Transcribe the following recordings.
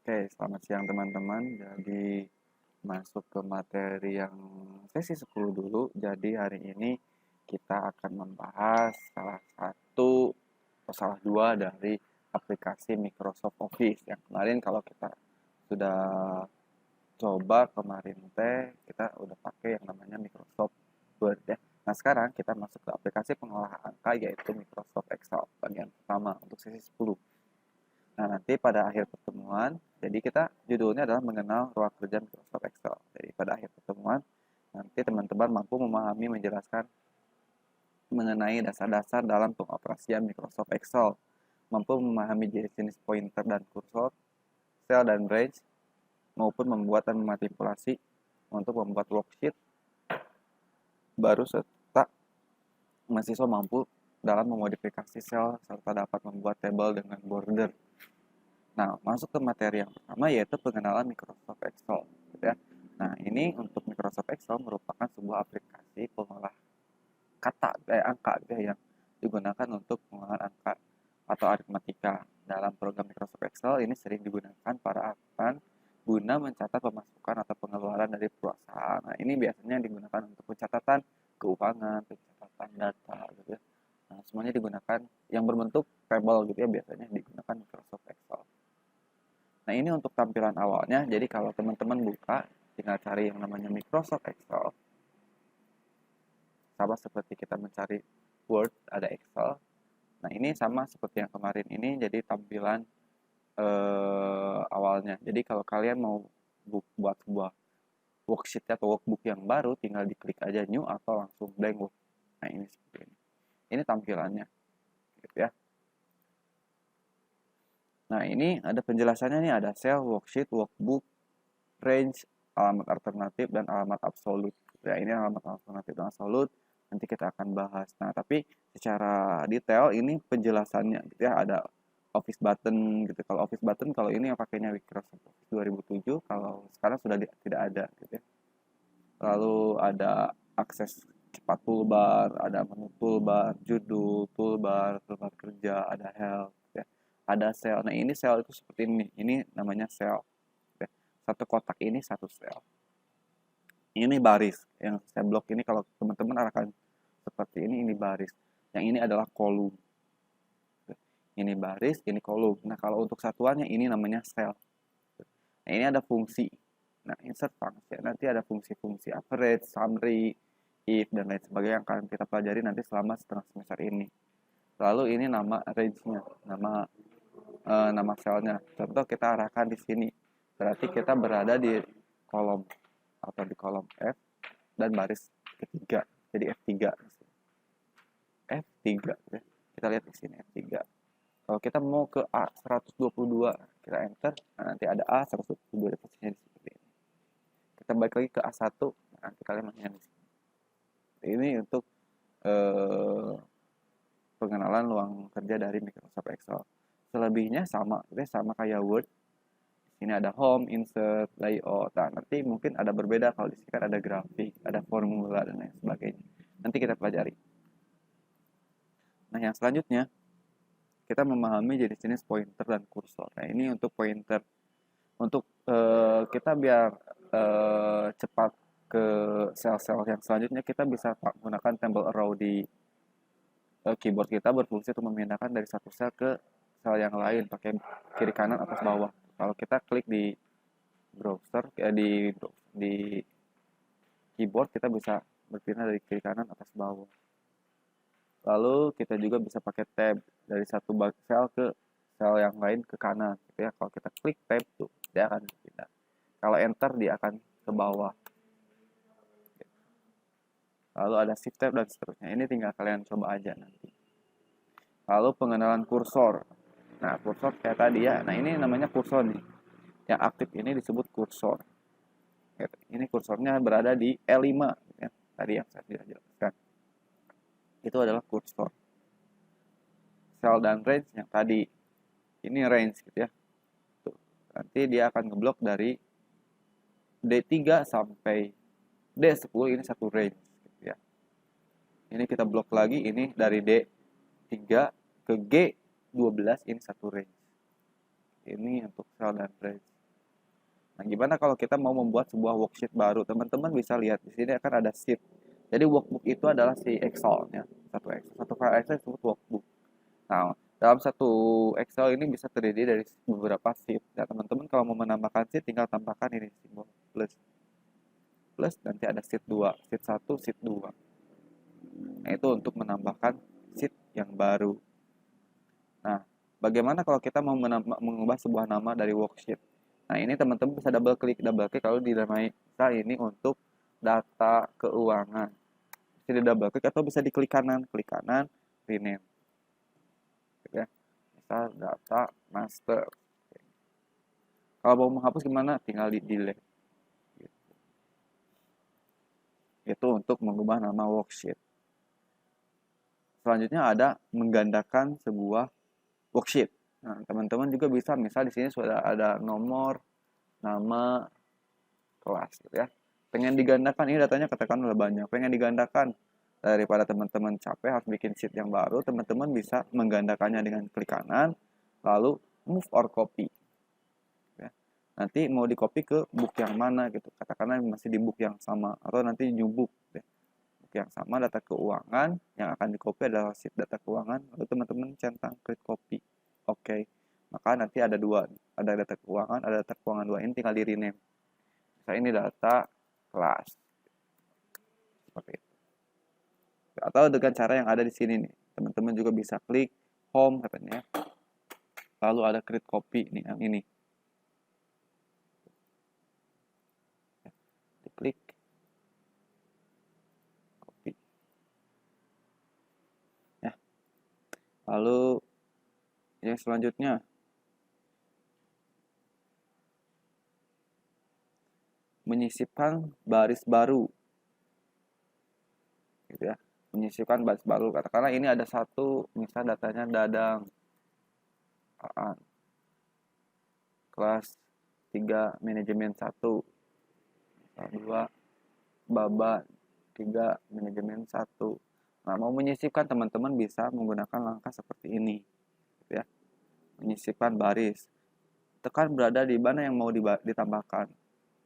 Oke, selamat siang teman-teman. Jadi masuk ke materi yang sesi 10 dulu. Jadi hari ini kita akan membahas salah satu atau salah dua dari aplikasi Microsoft Office. Yang kemarin kalau kita sudah coba kemarin kita udah pakai yang namanya Microsoft Word ya. Nah, sekarang kita masuk ke aplikasi pengolah angka yaitu Microsoft Excel bagian pertama untuk sesi 10. Nah, nanti pada akhir pertemuan, jadi kita judulnya adalah mengenal ruang kerja Microsoft Excel. Jadi pada akhir pertemuan, nanti teman-teman mampu memahami menjelaskan mengenai dasar-dasar dalam pengoperasian Microsoft Excel, mampu memahami jenis-jenis pointer dan kursor, sel dan range, maupun membuat dan memanipulasi untuk membuat worksheet baru serta mahasiswa mampu dalam memodifikasi sel serta dapat membuat tabel dengan border. Nah, masuk ke materi yang pertama yaitu pengenalan Microsoft Excel, gitu ya. Nah, ini untuk Microsoft Excel merupakan sebuah aplikasi pengolah angka gitu ya, yang digunakan untuk pengolahan angka atau aritmatika. Dalam program Microsoft Excel ini sering digunakan para akuntan guna mencatat pemasukan atau pengeluaran dari perusahaan. Nah, ini biasanya digunakan untuk pencatatan keuangan, pencatatan data gitu ya. Nah, semuanya digunakan yang berbentuk tabel gitu ya, biasanya digunakan Microsoft Excel. Nah, ini untuk tampilan awalnya. Jadi kalau teman-teman buka, tinggal cari yang namanya Microsoft Excel. Sama seperti kita mencari Word, ada Excel. Nah, ini sama seperti yang kemarin ini, jadi tampilan awalnya. Jadi kalau kalian mau buat sebuah worksheet atau workbook yang baru, tinggal diklik aja New atau langsung Blank Work. Nah, ini seperti ini. Ini tampilannya, gitu ya. Nah, ini ada penjelasannya nih, ada cell, worksheet, workbook, range, alamat alternatif, dan alamat absolut. Ya, ini alamat alternatif dan absolut. Nanti kita akan bahas. Nah, tapi secara detail ini penjelasannya gitu ya. Ada Office button gitu. Kalau Office button, kalau ini yang pakainya Microsoft Office 2007, kalau sekarang sudah tidak ada gitu ya. Lalu ada akses cepat toolbar, ada menu toolbar, judul, toolbar, toolbar kerja, ada help, ya. Ada sel. Nah, ini sel itu seperti ini. Ini namanya sel. Ya. Satu kotak ini satu sel. Ini baris. Yang saya blok ini kalau teman-teman akan seperti ini baris. Yang ini adalah kolom. Ini baris, ini kolom. Nah, kalau untuk satuannya ini namanya sel. Nah, ini ada fungsi. Nah, insert function. Nanti ada fungsi-fungsi average, summary, if, dan lain sebagainya yang akan kita pelajari nanti selama setengah semester ini. Lalu ini nama range-nya, nama selnya. Contoh kita arahkan di sini. Berarti kita berada di kolom atau di kolom F dan baris ketiga. Jadi F3. F3 ya. Kita lihat di sini F3. Kalau kita mau ke A122, kita enter, nah nanti ada A122 posisinya seperti ini. Kita balik lagi ke A1, nah nanti kalian masih di sini. Ini untuk pengenalan luang kerja dari Microsoft Excel. Selebihnya sama kayak Word. Ini ada home, insert, layout. Nah, nanti mungkin ada berbeda kalau di sini kan ada grafik, ada formula dan lain sebagainya. Nanti kita pelajari. Nah, yang selanjutnya kita memahami jenis-jenis pointer dan kursor. Nah, ini untuk pointer. Untuk kita biar cepat ke sel-sel yang selanjutnya, kita bisa menggunakan tombol arrow di keyboard kita berfungsi untuk memindahkan dari satu sel ke sel yang lain pakai kiri kanan atas bawah. Kalau kita klik di browser di keyboard, kita bisa berpindah dari kiri kanan atas bawah. Lalu kita juga bisa pakai tab dari satu sel ke sel yang lain ke kanan gitu ya. Kalau kita klik tab tuh dia akan pindah. Kalau enter dia akan ke bawah. Lalu ada shift tab dan seterusnya. Ini tinggal kalian coba aja nanti. Lalu pengenalan kursor. Nah, kursor kayak tadi ya. Nah, ini namanya kursor nih. Yang aktif ini disebut kursor. Ini kursornya berada di L5 ya. Tadi yang saya sudah jelaskan. Itu adalah kursor. Sel dan range yang tadi. Ini range gitu ya. Tuh. Nanti dia akan ngeblok dari D3 sampai D10 ini satu range gitu ya. Ini kita blok lagi, ini dari D3 ke G12 ini satu range. Ini untuk sel dan range. Nah, gimana kalau kita mau membuat sebuah worksheet baru? Teman-teman bisa lihat di sini akan ada sheet. Jadi workbook itu adalah si Excel-nya. Satu file Excel disebut workbook. Nah, dalam satu Excel ini bisa terdiri dari beberapa sheet. Nah, teman-teman kalau mau menambahkan sheet tinggal tambahkan ini simbol plus. Plus nanti ada sheet 2, sheet 1, sheet 2. Nah, itu untuk menambahkan sheet yang baru. Nah, bagaimana kalau kita mau mengubah sebuah nama dari worksheet? Nah, ini teman-teman bisa double klik kalau dinamai misal ini untuk data keuangan. Bisa di double klik atau bisa diklik kanan, rename. Ya. Misal data master. Kalau mau menghapus gimana? Tinggal di delete. Itu untuk mengubah nama worksheet. Selanjutnya ada menggandakan sebuah worksheet. Nah, teman-teman juga bisa, misal di sini sudah ada nomor, nama, kelas, gitu ya. Pengen digandakan, ini datanya katakan udah banyak. Pengen digandakan, daripada teman-teman capek harus bikin sheet yang baru, teman-teman bisa menggandakannya dengan klik kanan, lalu move or copy. Ya. Nanti mau di copy ke book yang mana gitu. Katakanlah masih di book yang sama, atau nanti new book. Ya. Book yang sama, data keuangan, yang akan di copy adalah sheet data keuangan, lalu teman-teman centang klik copy. Oke. Maka nanti ada dua, ada data keuangan, ada data keuangan dua, ini tinggal di rename. Misalnya ini data kelas. Seperti itu. Atau dengan cara yang ada di sini nih. Teman-teman juga bisa klik home katanya. Lalu ada create copy nih yang ini. Diklik copy. Ya. Lalu yang selanjutnya menyisipkan baris baru. Gitu ya. Menyisipkan baris baru. Katakanlah ini ada satu, misal datanya Dadang. Kelas 3 manajemen 1. 2 Baba 3 manajemen 1. Nah, mau menyisipkan teman-teman bisa menggunakan langkah seperti ini. Gitu ya. Menyisipkan baris. Tekan berada di mana yang mau ditambahkan.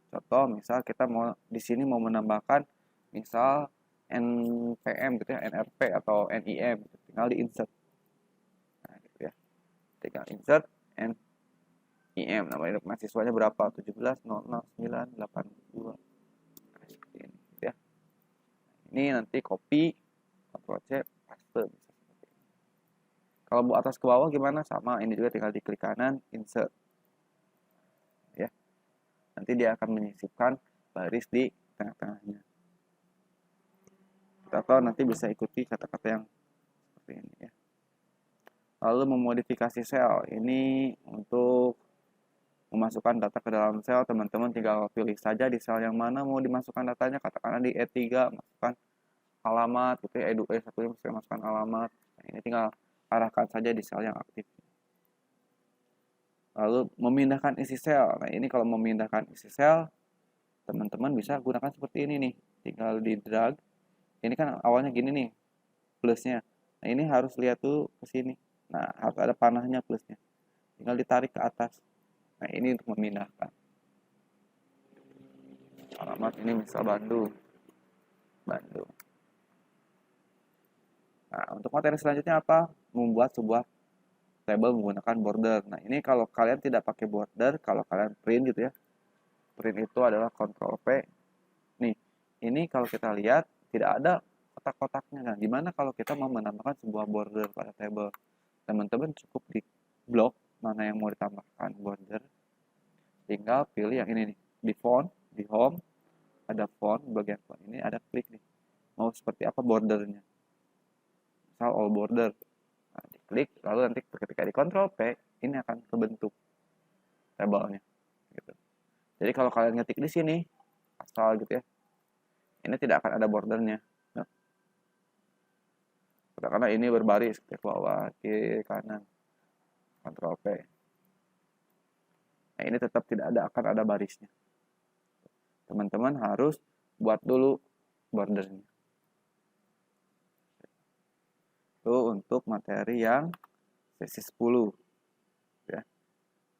Contoh, misal kita mau di sini mau menambahkan misal NPM gitu ya, NRP atau NIM gitu. Tinggal di insert. Nah, gitu ya. Tinggal insert NIM. Nama mahasiswanya berapa? 17.00.982. Ini gitu ya. Ini nanti copy, Ctrl C, paste. Kalau mau atas ke bawah gimana? Sama, ini juga tinggal diklik kanan, insert. Ya. Nanti dia akan menyisipkan baris di tengah-tengahnya. Atau nanti bisa ikuti kata-kata yang seperti ini ya. Lalu memodifikasi sel. Ini untuk memasukkan data ke dalam sel, teman-teman tinggal pilih saja di sel yang mana mau dimasukkan datanya. Katakanlah di E3, masukkan alamat, gitu ya. E1 masukkan alamat. Nah, ini tinggal arahkan saja di sel yang aktif. Lalu memindahkan isi sel. Nah, ini kalau memindahkan isi sel, teman-teman bisa gunakan seperti ini nih. Tinggal di drag. Ini kan awalnya gini nih, plusnya. Nah, ini harus lihat tuh ke sini. Nah, harus ada panahnya plusnya. Tinggal ditarik ke atas. Nah, ini untuk memindahkan. Alamat ini misal Bandung. Nah, untuk materi selanjutnya apa? Membuat sebuah label menggunakan border. Nah, ini kalau kalian tidak pakai border, kalau kalian print gitu ya. Print itu adalah Ctrl P. Nih, ini kalau kita lihat tidak ada kotak-kotaknya. Nah, gimana kalau kita mau menambahkan sebuah border pada table? Teman-teman cukup di blok mana yang mau ditambahkan border. Tinggal pilih yang ini nih, di font, di home, ada font, bagian font ini ada klik nih. Mau seperti apa bordernya? Misal all border. Nah, diklik, lalu nanti ketika di Ctrl P, ini akan kebentuk tabelnya. Gitu. Jadi kalau kalian ngetik di sini, asal gitu ya, ini tidak akan ada bordernya. Nah, karena ini berbaris ke bawah, kiri, kanan, Ctrl P. Nah, ini tetap tidak ada, akan ada barisnya. Teman-teman harus buat dulu bordernya. Itu untuk materi yang sesi 10. Ya.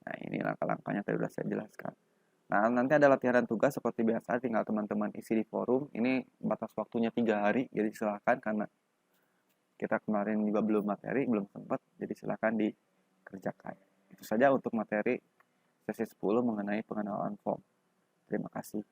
Nah, ini langkah-langkahnya tadi sudah saya jelaskan. Nah, nanti ada latihan dan tugas seperti biasa, tinggal teman-teman isi di forum. Ini batas waktunya 3 hari, jadi silahkan karena kita kemarin juga belum materi, belum sempat, jadi silahkan dikerjakan. Itu saja untuk materi sesi 10 mengenai pengenalan form. Terima kasih.